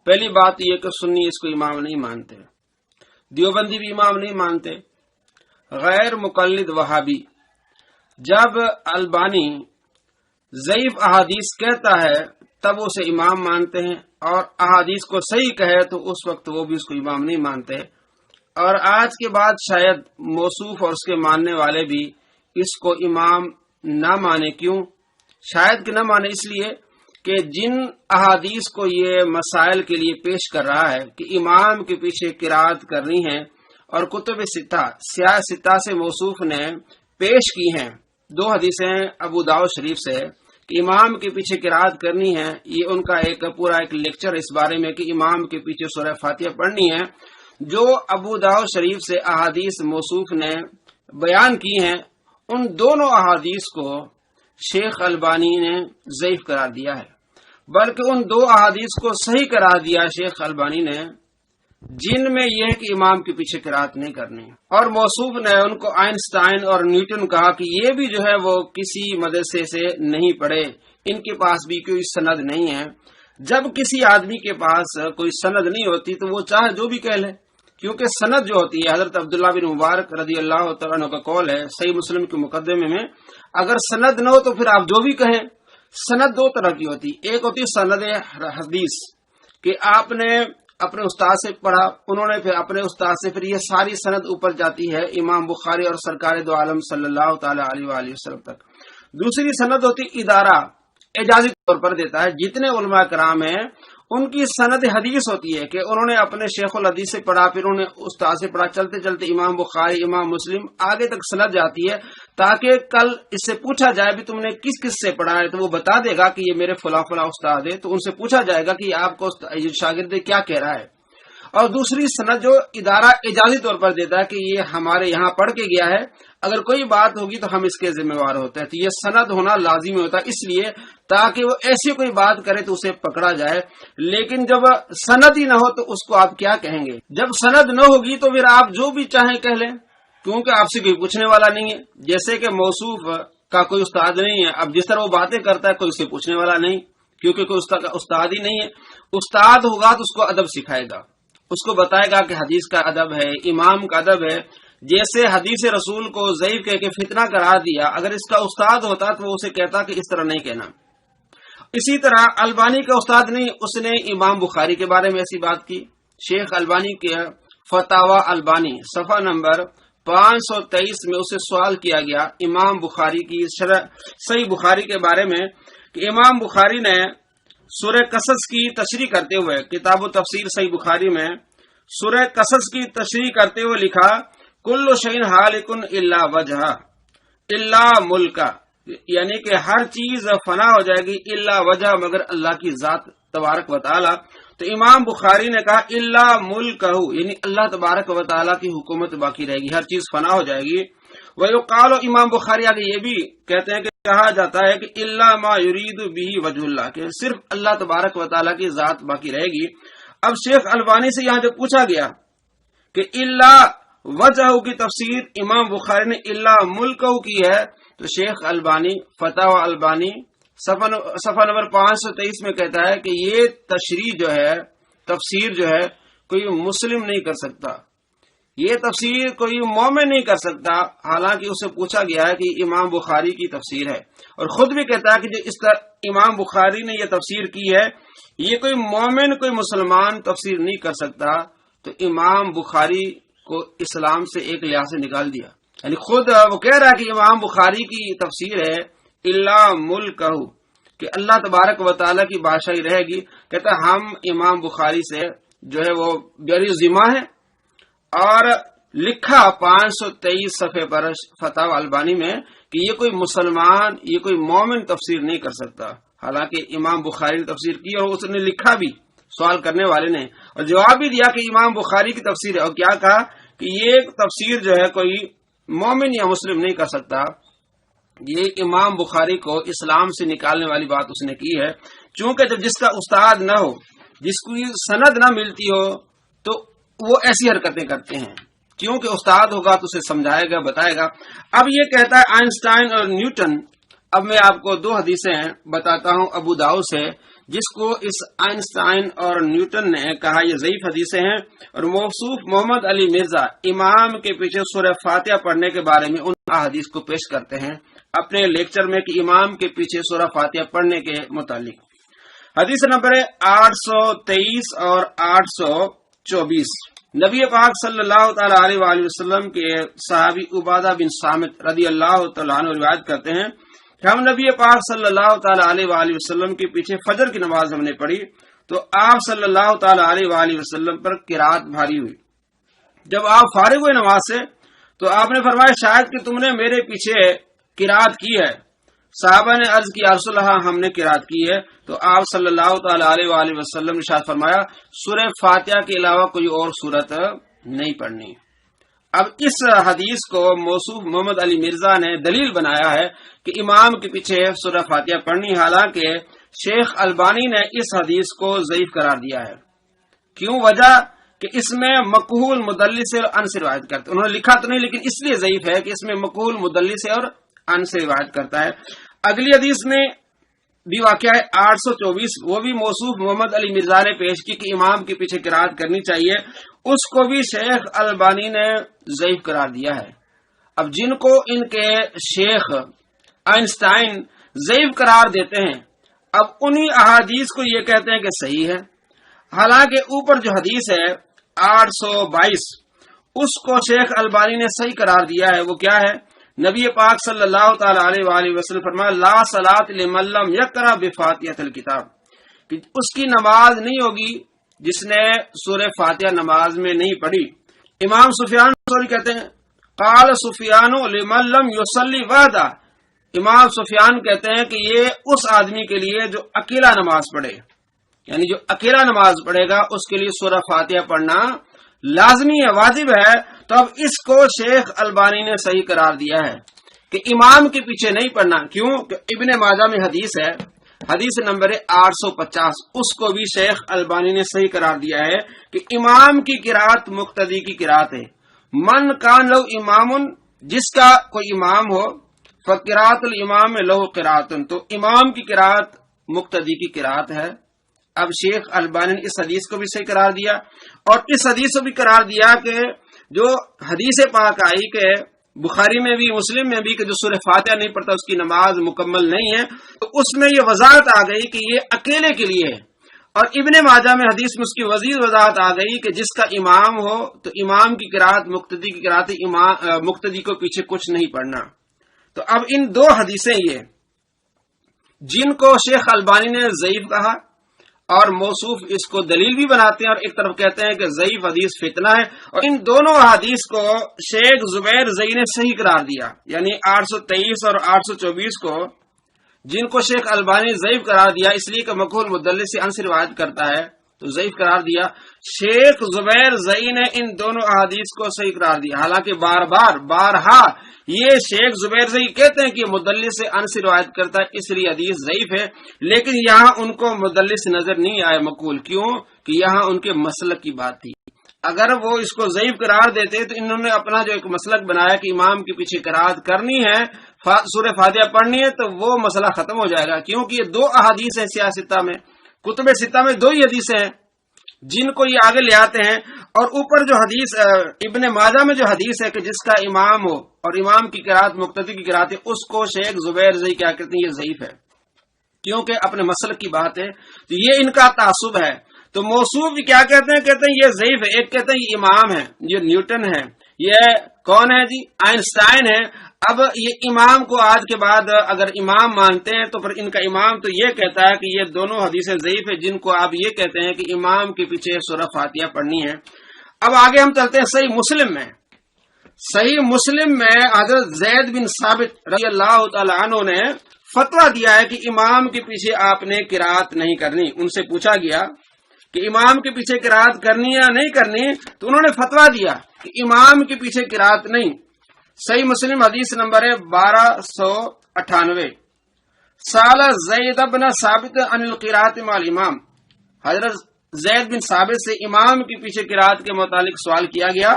پہلی بات یہ کہ سنی اس کو امام نہیں مانتے، دیوبندی بھی امام نہیں مانتے، غیر مقلد وہابی جب البانی ضعیف احادیث کہتا ہے تب اسے امام مانتے ہیں، اور احادیث کو صحیح کہے تو اس وقت وہ بھی اس کو امام نہیں مانتے۔ اور آج کے بعد شاید موصوف اور اس کے ماننے والے بھی اس کو امام نہ مانے۔ کیوں؟ شاید کہ نہ مانے اس لیے کہ جن احادیث کو یہ مسائل کے لیے پیش کر رہا ہے کہ امام کے پیچھے قرات کرنی ہے، اور کتب سیاہ ستہ سے موصوف نے پیش کی ہیں 2 حدیثیں ابو داؤد شریف سے کہ امام کے پیچھے قرات کرنی ہے، یہ ان کا پورا ایک لیکچر اس بارے میں کہ امام کے پیچھے سورہ فاتحہ پڑھنی ہے، جو ابو داؤد شریف سے احادیث موصوف نے بیان کی ہیں، ان دونوں احادیث کو شیخ البانی نے ضعیف قرار دیا ہے، بلکہ ان 2 احادیث کو صحیح قرار دیا شیخ البانی نے، جن میں یہ ہے کہ امام کے پیچھے قرات نہیں کرنی۔ اور موصوف نے ان کو آئنسٹائن اور نیوٹن کہا کہ یہ بھی جو ہے وہ کسی مدرسے سے نہیں پڑھے، ان کے پاس بھی کوئی سند نہیں ہے۔ جب کسی آدمی کے پاس کوئی سند نہیں ہوتی تو وہ چاہے جو بھی کہہ لے، کیونکہ سند جو ہوتی ہے، حضرت عبداللہ بن مبارک رضی اللہ تعالیٰ عنہ کا قول ہے صحیح مسلم کے مقدمے میں، اگر سند نہ ہو تو پھر آپ جو بھی کہیں۔ سند 2 طرح کی ہوتی، ایک ہوتی سند حدیث کہ آپ نے اپنے استاد سے پڑھا، انہوں نے پھر اپنے استاد سے، پھر یہ ساری سند اوپر جاتی ہے امام بخاری اور سرکار دو عالم صلی اللہ تعالی علیہ وآلہ وسلم تک۔ دوسری سند ہوتی ادارہ، اعجازی طور پر دیتا ہے، جتنے علماء کرام ہیں ان کی سند حدیث ہوتی ہے کہ انہوں نے اپنے شیخ الحدیث سے پڑھا، پھر انہوں نے استاد سے پڑھا، چلتے چلتے امام بخاری، امام مسلم، آگے تک سند جاتی ہے، تاکہ کل اس سے پوچھا جائے بھی تم نے کس کس سے پڑھا ہے، تو وہ بتا دے گا کہ یہ میرے فلاں فلاں استاد ہے، تو ان سے پوچھا جائے گا کہ آپ کو شاگرد کیا کہہ رہا ہے۔ اور دوسری سند جو ادارہ اعجازی طور پر دیتا ہے کہ یہ ہمارے یہاں پڑھ کے گیا ہے، اگر کوئی بات ہوگی تو ہم اس کے ذمہ وار ہوتے ہیں، تو یہ سند ہونا لازمی ہوتا ہے، اس لیے تاکہ وہ ایسی کوئی بات کرے تو اسے پکڑا جائے۔ لیکن جب سند ہی نہ ہو تو اس کو آپ کیا کہیں گے؟ جب سند نہ ہوگی تو پھر آپ جو بھی چاہیں کہہ لیں، کیونکہ آپ سے کوئی پوچھنے والا نہیں ہے۔ جیسے کہ موصوف کا کوئی استاد نہیں ہے، اب جس طرح وہ باتیں کرتا ہے کوئی اسے پوچھنے والا نہیں، کیونکہ کوئی استاد ہی نہیں ہے۔ استاد ہوگا تو اس کو ادب سکھائے گا، اس کو بتائے گا کہ حدیث کا ادب ہے، امام کا ادب ہے۔ جیسے حدیث رسول کو ضعیف کہہ کے فتنہ قرار دیا، اگر اس کا استاد ہوتا تو وہ اسے کہتا کہ اس طرح نہیں کہنا۔ اسی طرح البانی کا استاد نہیں، اس نے امام بخاری کے بارے میں ایسی بات کی۔ شیخ البانی کے فتاوی البانی صفحہ نمبر 523 میں اسے سوال کیا گیا امام بخاری کی شرح صحیح بخاری کے بارے میں کہ امام بخاری نے سورہ قصص کی تشریح کرتے ہوئے، کتاب و تفسیر صحیح بخاری میں سورہ قصص کی تشریح کرتے ہوئے لکھا کل شیء ہالک الا وجہہ الا ملکہ، یعنی کہ ہر چیز فنا ہو جائے گی الا وجہ، مگر اللہ کی ذات تبارک و تعالی۔ تو امام بخاری نے کہا الا ملکہ، یعنی اللہ تبارک و تعالی کی حکومت باقی رہے گی، ہر چیز فنا ہو جائے گی۔ ویقال، امام بخاری آگے یہ بھی کہتے ہیں کہ کہا جاتا ہے کہ الا ما یرید بہ وجہ اللہ، کہ صرف اللہ تبارک و تعالی کی ذات باقی رہے گی۔ اب شیخ البانی سے یہاں جب پوچھا گیا کہ الا وجہ کی تفسیر امام بخاری نے الا ملکہ کی ہے، تو شیخ البانی فتاوی البانی صفحہ نمبر 523 میں کہتا ہے کہ یہ تشریح جو ہے، تفسیر جو ہے، کوئی مسلم نہیں کر سکتا، یہ تفسیر کوئی مومن نہیں کر سکتا، حالانکہ اسے پوچھا گیا ہے کہ امام بخاری کی تفسیر ہے، اور خود بھی کہتا ہے کہ جو اس طرح امام بخاری نے یہ تفسیر کی ہے، یہ کوئی مومن، کوئی مسلمان تفسیر نہیں کر سکتا۔ تو امام بخاری کو اسلام سے ایک لحاظ سے نکال دیا، یعنی خود وہ کہہ رہا ہے کہ امام بخاری کی تفسیر ہے الا ملکہ، کہ اللہ تبارک و تعالیٰ کی بادشاہی رہے گی۔ کہتا ہے ہم امام بخاری سے جو ہے وہ بری ذمہ ہے، اور لکھا 523 صفحے پر فتاوی البانی میں کہ یہ کوئی مسلمان، یہ کوئی مومن تفسیر نہیں کر سکتا، حالانکہ امام بخاری نے تفسیر کی، اور اس نے لکھا بھی، سوال کرنے والے نے، اور جواب بھی دیا کہ امام بخاری کی تفسیر ہے، اور کیا کہا کہ یہ تفسیر جو ہے کوئی مومن یا مسلم نہیں کر سکتا۔ یہ امام بخاری کو اسلام سے نکالنے والی بات اس نے کی ہے، چونکہ جب جس کا استاد نہ ہو، جس کو سند نہ ملتی ہو، تو وہ ایسی حرکتیں کرتے ہیں، کیونکہ استاد ہوگا تو اسے سمجھائے گا، بتائے گا۔ اب یہ کہتا ہے آئنسٹائن اور نیوٹن۔ اب میں آپ کو 2 حدیثیں بتاتا ہوں ابو داؤد سے، جس کو اس آئنسٹائن اور نیوٹن نے کہا یہ ضعیف حدیثیں ہیں، اور موصوف محمد علی مرزا امام کے پیچھے سورہ فاتحہ پڑھنے کے بارے میں ان احادیث کو پیش کرتے ہیں اپنے لیکچر میں کہ امام کے پیچھے سورہ فاتحہ پڑھنے کے متعلق۔ حدیث نمبر 823 اور 824، نبی پاک صلی اللہ تعالی علیہ وآلہ وسلم کے صحابی عبادہ بن صامت رضی اللہ تعالیٰ عنہ روایت کرتے ہیں کہ ہم نبی پاک صلی اللہ تعالی علیہ وآلہ وسلم کے پیچھے فجر کی نماز ہم نے پڑھی تو آپ صلی اللہ تعالی علیہ وآلہ وسلم پر قرات بھاری ہوئی۔ جب آپ فارغ ہوئے نماز سے تو آپ نے فرمایا شاید کہ تم نے میرے پیچھے قرات کی ہے۔ صحابہ نے عرض کی یا رسول اللہ ہم نے قرات کی ہے، تو آپ صلی اللہ تعالی علیہ وآلہ وسلم نے ارشاد فرمایا سورہ فاتحہ کے علاوہ کوئی اور سورت نہیں پڑھنی۔ اب اس حدیث کو موصوف محمد علی مرزا نے دلیل بنایا ہے کہ امام کے پیچھے سورہ فاتحہ پڑھنی، حالانکہ شیخ البانی نے اس حدیث کو ضعیف قرار دیا ہے۔ کیوں؟ وجہ کہ اس میں مقہول مدلس اور ان سے روایت کرتے، انہوں نے لکھا تو نہیں لیکن اس لیے ضعیف ہے کہ اس میں مقہول مدلس اور ان سے روایت کرتا ہے۔ اگلی حدیث میں بھی واقعہ ہے 824، وہ بھی موصوف محمد علی مرزا نے پیش کی کہ امام کے پیچھے قرات کرنی چاہیے، اس کو بھی شیخ البانی نے ضعیف قرار دیا ہے۔ اب جن کو ان کے شیخ آئنسٹائن ضعیف قرار دیتے ہیں، اب انہی احادیث کو یہ کہتے ہیں کہ صحیح ہے، حالانکہ اوپر جو حدیث ہے 822 اس کو شیخ البانی نے صحیح قرار دیا ہے۔ وہ کیا ہے؟ نبی پاک صلی اللہ تعالی علیہ وآلہ وسلم فرمایا لا صلاۃ لمن لم یقرأ بفاتحۃ الکتاب، کہ اس کی نماز نہیں ہوگی جس نے سورہ فاتحہ نماز میں نہیں پڑھی۔ امام سفیان ثوری کہتے ہیں قال سفیان لمن لم یصلی وحدہ، امام سفیان کہتے ہیں کہ یہ اس آدمی کے لیے جو اکیلا نماز پڑھے، یعنی جو اکیلا نماز پڑھے گا اس کے لیے سورہ فاتحہ پڑھنا لازمی ہے، واجب ہے۔ تو اب اس کو شیخ البانی نے صحیح قرار دیا ہے کہ امام کے پیچھے نہیں پڑھنا۔ کیوں؟ کہ ابن ماجہ میں حدیث ہے، حدیث نمبر 850، اس کو بھی شیخ البانی نے صحیح قرار دیا ہے کہ امام کی قرات مقتدی کی قرات ہے۔ من کان لو امام، جس کا کوئی امام ہو، فقرات الامام لو قراتن، تو امام کی قرات مقتدی کی قرات ہے۔ اب شیخ البانی نے اس حدیث کو بھی صحیح قرار دیا، اور اس حدیث کو بھی قرار دیا کہ جو حدیث پاک آئی کہ بخاری میں بھی مسلم میں بھی کہ جو سورہ فاتحہ نہیں پڑھتا اس کی نماز مکمل نہیں ہے، تو اس میں یہ وضاحت آ گئی کہ یہ اکیلے کے لیے ہے۔ اور ابن ماجہ میں حدیث میں اس کی مزید وضاحت آ گئی کہ جس کا امام ہو تو امام کی قرات مقتدی کی قرات، مقتدی کو پیچھے کچھ نہیں پڑھنا۔ تو اب ان دو حدیثیں یہ جن کو شیخ البانی نے ضعیف کہا اور موصوف اس کو دلیل بھی بناتے ہیں، اور ایک طرف کہتے ہیں کہ ضعیف حدیث فتنہ ہے، اور ان دونوں حدیث کو شیخ زبیر زئی نے صحیح قرار دیا، یعنی 823 اور 824 کو جن کو شیخ البانی ضعیف قرار دیا اس لیے کہ مقہول مدلس سے ان سے روایت کرتا ہے تو ضعیف قرار دیا، شیخ زبیر زئی نے ان دونوں احادیث کو صحیح قرار دیا۔ حالانکہ بارہا یہ شیخ زبیر زئی کہتے ہیں کہ مدلس سے ان سے روایت کرتا ہے اس لیے حدیث ضعیف ہے، لیکن یہاں ان کو مدلس نظر نہیں آئے مقبول۔ کیوں؟ کہ یہاں ان کے مسلک کی بات تھی۔ اگر وہ اس کو ضعیف قرار دیتے تو انہوں نے اپنا جو ایک مسلک بنایا کہ امام کے پیچھے قرات کرنی ہے، سورہ فاتحہ پڑھنی ہے، تو وہ مسئلہ ختم ہو جائے گا، کیونکہ یہ دو احادیث ہیں سیاستہ میں، کتب ستہ میں دو ہی حدیثیں ہیں جن کو یہ آگے لے آتے ہیں، اور اوپر جو حدیث ابن ماجہ میں جو حدیث ہے کہ جس کا امام ہو اور امام کی قرات مقتدی کی قرات ہے، اس کو شیخ زبیر زئی کیا کہتے ہیں؟ یہ ضعیف ہے، کیونکہ اپنے مسلک کی بات ہے، تو یہ ان کا تعصب ہے۔ تو موصوف بھی کیا کہتے ہیں؟ کہتے ہیں یہ ضعیف ہے، ایک کہتے ہیں یہ امام ہے، یہ نیوٹن ہے، یہ کون ہے جی؟ آئنسٹائن ہے۔ اب یہ امام کو آج کے بعد اگر امام مانتے ہیں تو پھر ان کا امام تو یہ کہتا ہے کہ یہ دونوں حدیثیں ضعیف ہیں، جن کو آپ یہ کہتے ہیں کہ امام کے پیچھے سورہ فاتحہ پڑھنی ہے۔ اب آگے ہم چلتے ہیں صحیح مسلم میں۔ صحیح مسلم میں حضرت زید بن ثابت رضی اللہ تعالی عنہ نے فتویٰ دیا ہے کہ امام کے پیچھے آپ نے قرات نہیں کرنی۔ ان سے پوچھا گیا کہ امام کے پیچھے قرات کرنی یا نہیں کرنی، تو انہوں نے فتویٰ دیا کہ امام کے پیچھے قرات نہیں۔ صحیح مسلم حدیث نمبر ہے 1298، سال زید بن ثابت عن القرات مع الامام، حضرت زید بن ثابت سے امام کے پیچھے قرات کے متعلق سوال کیا گیا،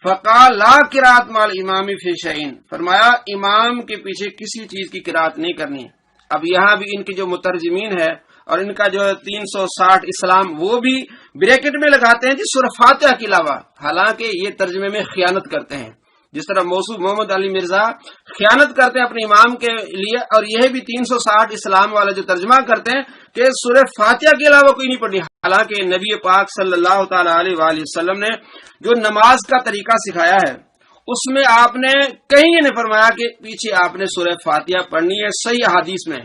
فقال لا قرات مع الامام فی شیء، فرمایا امام کے پیچھے کسی چیز کی قرات نہیں کرنی۔ اب یہاں بھی ان کی جو مترجمین ہے اور ان کا جو 360 اسلام وہ بھی بریکٹ میں لگاتے ہیں جی سورہ فاتحہ کے علاوہ، حالانکہ یہ ترجمے میں خیانت کرتے ہیں، جس طرح موصوف محمد علی مرزا خیانت کرتے ہیں اپنے امام کے لیے، اور یہ بھی 360 اسلام والا جو ترجمہ کرتے ہیں کہ سورہ فاتحہ کے علاوہ کوئی نہیں پڑھنی، حالانکہ نبی پاک صلی اللہ تعالی علیہ وآلہ وسلم نے جو نماز کا طریقہ سکھایا ہے اس میں آپ نے کہیں یہ نہیں فرمایا کہ پیچھے آپ نے سورہ فاتحہ پڑھنی ہے۔ صحیح حدیث میں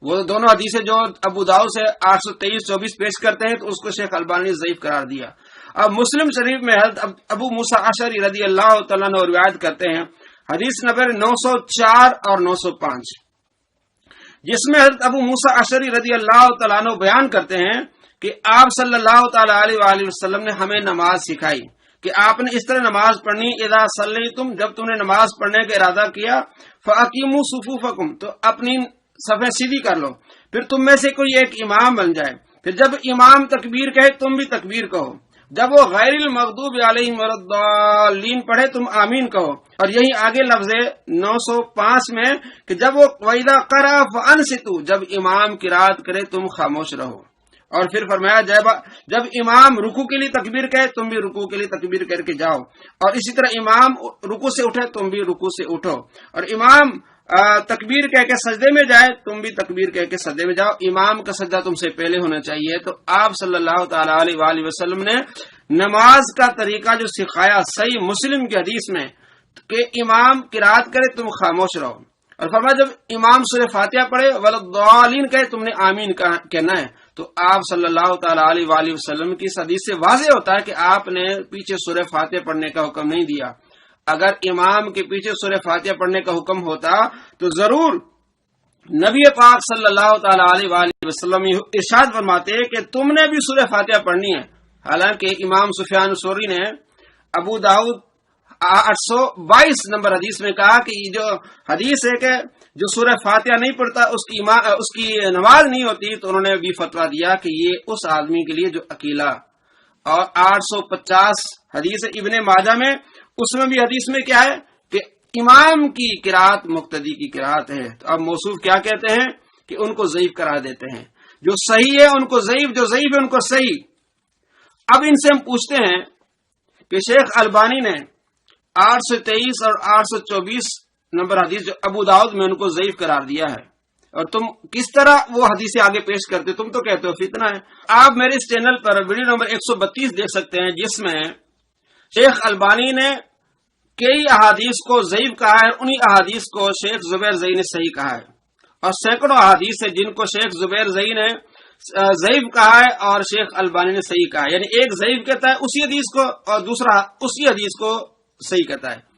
وہ دونوں حدیثیں جو ابو داؤد سے 823-24 پیش کرتے ہیں تو اس کو شیخ البانی نے ضعیف قرار دیا۔ اب مسلم شریف میں حضرت ابو موسیٰ اشعری رضی اللہ تعالیٰ عنہ روایت کرتے ہیں حدیث نمبر 904 اور 905، جس میں حضرت ابو موسیٰ اشعری رضی اللہ تعالیٰ عنہ بیان کرتے ہیں کہ آپ صلی اللہ تعالی علیہ وآلہ وسلم نے ہمیں نماز سکھائی کہ آپ نے اس طرح نماز پڑھنی، اذا صلیتم، جب تم نے نماز پڑھنے کا ارادہ کیا، فاقیموا صفوفکم، تو اپنی صفیں سیدھی کر لو، پھر تم میں سے کوئی ایک امام بن جائے، پھر جب امام تکبیر کہے تم بھی تکبیر کہو، جب وہ غیر المغضوب علیہم ولا الضالین پڑھے تم آمین کہو، اور یہی آگے لفظ 905 میں کہ جب وہ وَإِذَا قَرَأَ فَأَنصِتُوا، جب امام قرات کرے تم خاموش رہو، اور پھر فرمایا جب امام رکوع کے لیے تکبیر کہے تم بھی رکوع کے لیے تکبیر کر کے جاؤ، اور اسی طرح امام رکوع سے اٹھے تم بھی رکوع سے اٹھو، اور امام تکبیر کہہ کے سجدے میں جائے تم بھی تکبیر کہہ کے سجدے میں جاؤ، امام کا سجدہ تم سے پہلے ہونا چاہیے۔ تو آپ صلی اللہ تعالی علیہ وآلہ وسلم نے نماز کا طریقہ جو سکھایا صحیح مسلم کی حدیث میں کہ امام قرات کرے تم خاموش رہو، اور فرمایا جب امام سورہ فاتحہ پڑھے ولضالین کہے تم نے آمین کہنا ہے۔ تو آپ صلی اللہ تعالی علیہ وآلہ وسلم کی اس حدیث سے واضح ہوتا ہے کہ آپ نے پیچھے سورہ فاتحہ پڑھنے کا حکم نہیں دیا۔ اگر امام کے پیچھے سورہ فاتحہ پڑھنے کا حکم ہوتا تو ضرور نبی پاک صلی اللہ تعالی علیہ وآلہ وسلم ارشاد فرماتے کہ تم نے بھی سورہ فاتحہ پڑھنی ہے۔ حالانکہ امام سفیان ثوری نے ابو داؤد 822 نمبر حدیث میں کہا کہ یہ جو حدیث ہے کہ جو سورہ فاتحہ نہیں پڑھتا اس کی نماز نہیں ہوتی، تو انہوں نے بھی فتویٰ دیا کہ یہ اس آدمی کے لیے جو اکیلا، اور 850 حدیث ابن ماجہ میں، اس میں بھی حدیث میں کیا ہے کہ امام کی قرات مقتدی کی قرات ہے۔ تو اب موصوف کیا کہتے ہیں کہ ان کو ضعیف قرار دیتے ہیں، جو صحیح ہے ان کو ضعیف، جو ضعیف ہے ان کو صحیح۔ اب ان سے ہم پوچھتے ہیں کہ شیخ البانی نے 823 اور 824 نمبر حدیث جو ابو داؤد میں ان کو ضعیف قرار دیا ہے، اور تم کس طرح وہ حدیثیں آگے پیش کرتے، تم تو کہتے ہو فتنہ ہے۔ آپ میرے اس چینل پر ویڈیو نمبر 132 دیکھ سکتے ہیں، جس میں شیخ البانی نے کئی احادیث کو ضعیف کہا ہے، انہی احادیث کو شیخ زبیر زئی نے صحیح کہا ہے، اور سینکڑوں احادیث ہیں جن کو شیخ زبیر زئی نے ضعیف کہا ہے اور شیخ البانی نے صحیح کہا ہے، یعنی ایک ضعیف کہتا ہے اسی حدیث کو اور دوسرا اسی حدیث کو صحیح کہتا ہے،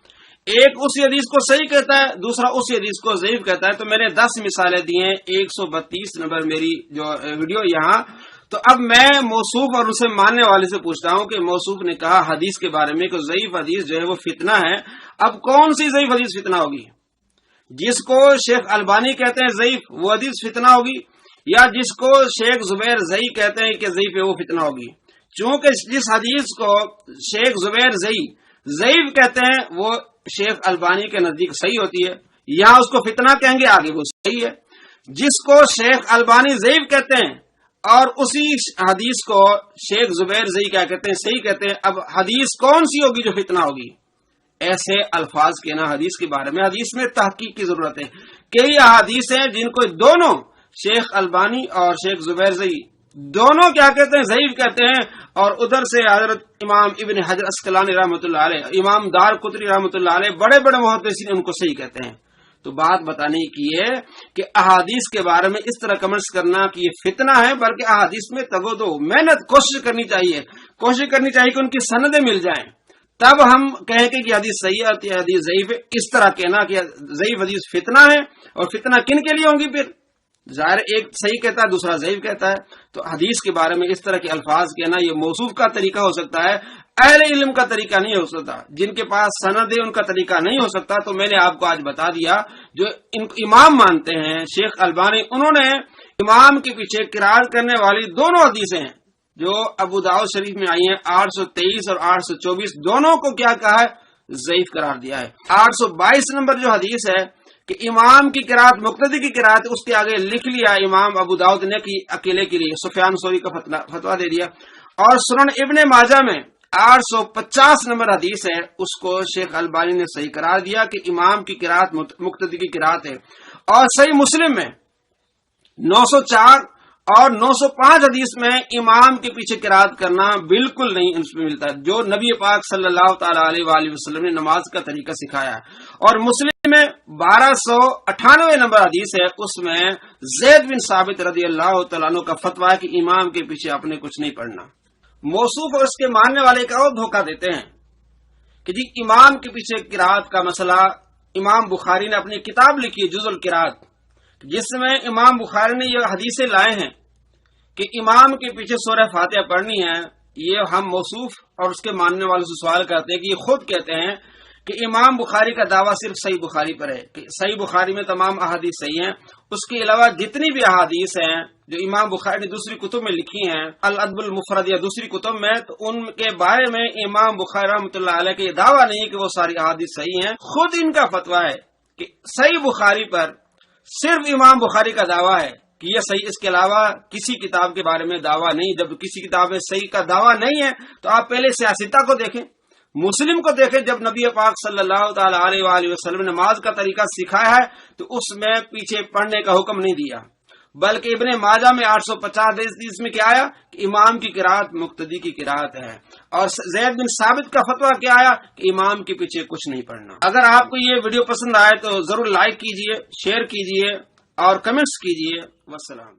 ایک اسی حدیث کو صحیح کہتا ہے دوسرا اسی حدیث کو ضعیف کہتا ہے۔ تو میں نے 10 مثالیں دی ہیں، 132 نمبر میری جو ویڈیو یہاں۔ تو اب میں موصوف اور اسے ماننے والے سے پوچھتا ہوں کہ موصوف نے کہا حدیث کے بارے میں کہ ضعیف حدیث جو ہے وہ فتنہ ہے، اب کون سی ضعیف حدیث فتنہ ہوگی؟ جس کو شیخ البانی کہتے ہیں ضعیف وہ حدیث فتنہ ہوگی، یا جس کو شیخ زبیر زئی کہتے ہیں کہ ضعیف ہے وہ فتنہ ہوگی؟ چونکہ جس حدیث کو شیخ زبیر زئی ضعیف کہتے ہیں وہ شیخ البانی کے نزدیک صحیح ہوتی ہے، یہاں اس کو فتنہ کہیں گے، آگے وہ صحیح ہے۔ جس کو شیخ البانی ضعیف کہتے ہیں اور اسی حدیث کو شیخ زبیر زئی کیا کہتے ہیں، صحیح کہتے ہیں، اب حدیث کون سی ہوگی جو فتنہ ہوگی؟ ایسے الفاظ کہنا حدیث کے بارے میں، حدیث میں تحقیق کی ضرورت ہے۔ کئی احادیث ہیں جن کو دونوں شیخ البانی اور شیخ زبیر زئی دونوں کیا کہتے ہیں، ضعیف کہتے ہیں، اور ادھر سے حضرت امام ابن حجر اسقلانی رحمۃ اللہ علیہ، امام دار قطنی رحمۃ اللہ علیہ، بڑے بڑے محدثین ان کو صحیح کہتے ہیں۔ تو بات بتانے کی ہے کہ احادیث کے بارے میں اس طرح کمنٹس کرنا کہ یہ فتنہ ہے، بلکہ احادیث میں تگودو محنت کوشش کرنی چاہیے کہ ان کی سندیں مل جائیں، تب ہم کہیں کہ یہ حدیث صحیح ہے یہ حدیث ضعیف ہے۔ اس طرح کہنا کہ ضعیف حدیث فتنہ ہے، اور فتنہ کن کے لیے ہوں گی؟ پھر ظاہر ایک صحیح کہتا ہے دوسرا ضعیف کہتا ہے۔ تو حدیث کے بارے میں اس طرح کے الفاظ کہنا یہ موصوف کا طریقہ ہو سکتا ہے، اہل علم کا طریقہ نہیں ہو سکتا، جن کے پاس سند ہے ان کا طریقہ نہیں ہو سکتا۔ تو میں نے آپ کو آج بتا دیا جو ان امام مانتے ہیں شیخ البانی، انہوں نے امام کے پیچھے قرات کرنے والی دونوں حدیثیں ہیں جو ابو داؤد شریف میں آئی ہیں 823 اور 824 دونوں کو کیا کہا ہے؟ ضعیف قرار دیا ہے۔ 822 نمبر جو حدیث ہے کہ امام کی قرات مقتدی کی قرات اس کے آگے لکھ لیا امام ابو داؤد نے کہ اکیلے کے لیے سفیان ثوری کا فتویٰ دے دیا. اور سنن ابن ماجہ میں 850 نمبر حدیث ہے، اس کو شیخ البانی نے صحیح قرار دیا کہ امام کی قرات مقتدی کی قرات ہے. اور صحیح مسلم میں 904 اور 905 حدیث میں امام کے پیچھے قرات کرنا بالکل نہیں اس میں ملتا، جو نبی پاک صلی اللہ تعالی علیہ وآلہ وسلم نے نماز کا طریقہ سکھایا ہے. اور مسلم میں 1298 نمبر حدیث ہے، اس میں زید بن ثابت رضی اللہ تعالیٰ عنہ کا فتویٰ ہے کہ امام کے پیچھے آپ نے کچھ نہیں پڑھنا. موصوف اور اس کے ماننے والے کا اور دھوکہ دیتے ہیں کہ جی امام کے پیچھے قرات کا مسئلہ، امام بخاری نے اپنی کتاب لکھی جز القرات، جس میں امام بخاری نے یہ حدیثیں لائے ہیں کہ امام کے پیچھے سورہ فاتحہ پڑھنی ہے. یہ ہم موصوف اور اس کے ماننے والوں سے سوال کرتے ہیں کہ یہ خود کہتے ہیں کہ امام بخاری کا دعویٰ صرف صحیح بخاری پر ہے کہ صحیح بخاری میں تمام احادیث صحیح ہیں. اس کے علاوہ جتنی بھی احادیث ہیں جو امام بخاری نے دوسری کتب میں لکھی ہیں، الادب المفرد یا دوسری کتب میں، تو ان کے بارے میں امام بخاری رحمۃ اللہ علیہ کا یہ دعویٰ نہیں کہ وہ ساری احادیث صحیح ہیں. خود ان کا فتویٰ ہے کہ صحیح بخاری پر صرف امام بخاری کا دعویٰ ہے کہ یہ صحیح، اس کے علاوہ کسی کتاب کے بارے میں دعویٰ نہیں. جب کسی کتاب میں صحیح کا دعویٰ نہیں ہے تو آپ پہلے سیاستہ کو دیکھیں، مسلم کو دیکھیں. جب نبی پاک صلی اللہ تعالی علیہ وآلہ وسلم نے نماز کا طریقہ سکھایا ہے تو اس میں پیچھے پڑھنے کا حکم نہیں دیا، بلکہ ابن ماجہ میں 850 میں کیا آیا کہ امام کی قرات مقتدی کی قرات ہے. اور زید بن ثابت کا فتویٰ کیا آیا کہ امام کے پیچھے کچھ نہیں پڑھنا. اگر آپ کو یہ ویڈیو پسند آئے تو ضرور لائک کیجئے، شیئر کیجئے اور کمنٹس کیجئے. والسلام.